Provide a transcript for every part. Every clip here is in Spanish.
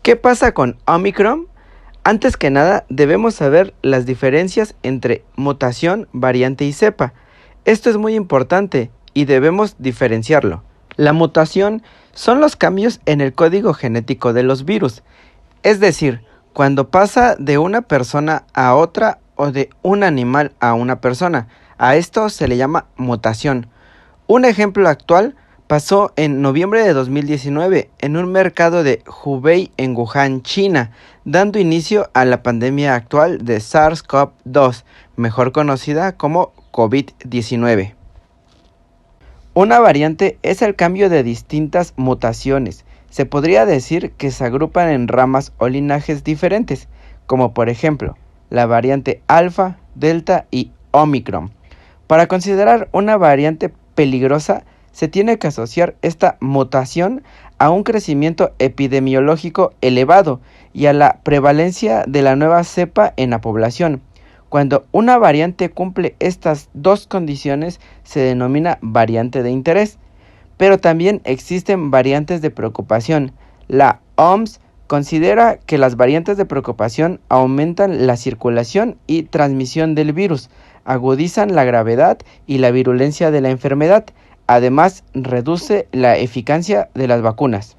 ¿Qué pasa con Omicron? Antes que nada, debemos saber las diferencias entre mutación, variante y cepa. Esto es muy importante y debemos diferenciarlo. La mutación son los cambios en el código genético de los virus, es decir, cuando pasa de una persona a otra o de un animal a una persona. A esto se le llama mutación. Un ejemplo actual pasó en noviembre de 2019 en un mercado de Hubei en Wuhan, China, dando inicio a la pandemia actual de SARS-CoV-2, mejor conocida como COVID-19. Una variante es el cambio de distintas mutaciones. Se podría decir que se agrupan en ramas o linajes diferentes, como por ejemplo la variante alfa, delta y Omicron. Para considerar una variante peligrosa, se tiene que asociar esta mutación a un crecimiento epidemiológico elevado y a la prevalencia de la nueva cepa en la población. Cuando una variante cumple estas dos condiciones, se denomina variante de interés. Pero también existen variantes de preocupación. La OMS considera que las variantes de preocupación aumentan la circulación y transmisión del virus, agudizan la gravedad y la virulencia de la enfermedad. Además, reduce la eficacia de las vacunas.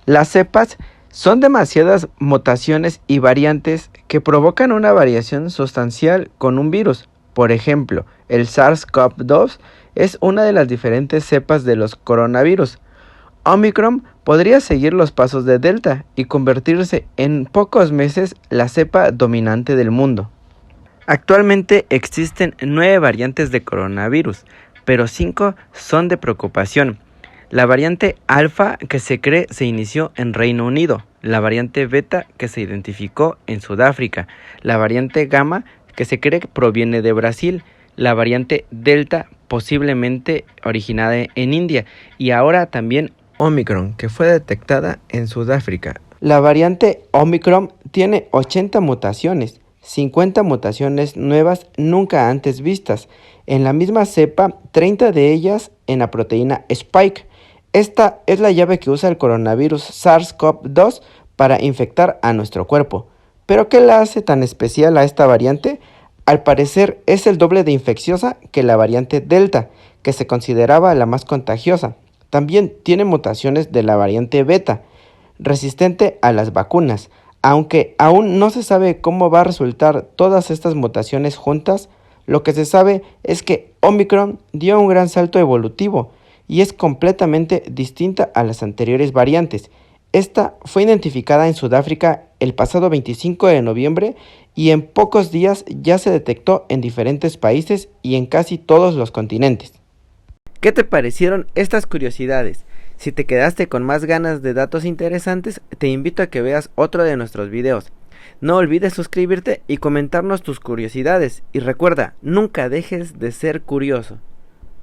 Las cepas son demasiadas mutaciones y variantes que provocan una variación sustancial con un virus. Por ejemplo, el SARS-CoV-2 es una de las diferentes cepas de los coronavirus. Omicron podría seguir los pasos de Delta y convertirse en pocos meses la cepa dominante del mundo. Actualmente existen 9 variantes de coronavirus, pero 5 son de preocupación. La variante alfa, que se cree se inició en Reino Unido, la variante beta, que se identificó en Sudáfrica, la variante gamma, que se cree que proviene de Brasil, la variante delta, posiblemente originada en India, y ahora también Omicron, que fue detectada en Sudáfrica. La variante Omicron tiene 80 mutaciones, 50 mutaciones nuevas nunca antes vistas. En la misma cepa, 30 de ellas en la proteína Spike. Esta es la llave que usa el coronavirus SARS-CoV-2 para infectar a nuestro cuerpo. ¿Pero qué la hace tan especial a esta variante? Al parecer es el doble de infecciosa que la variante Delta, que se consideraba la más contagiosa. También tiene mutaciones de la variante Beta, resistente a las vacunas. Aunque aún no se sabe cómo va a resultar todas estas mutaciones juntas, lo que se sabe es que Omicron dio un gran salto evolutivo y es completamente distinta a las anteriores variantes. Esta fue identificada en Sudáfrica el pasado 25 de noviembre y en pocos días ya se detectó en diferentes países y en casi todos los continentes. ¿Qué te parecieron estas curiosidades? Si te quedaste con más ganas de datos interesantes, te invito a que veas otro de nuestros videos. No olvides suscribirte y comentarnos tus curiosidades. Y recuerda, nunca dejes de ser curioso.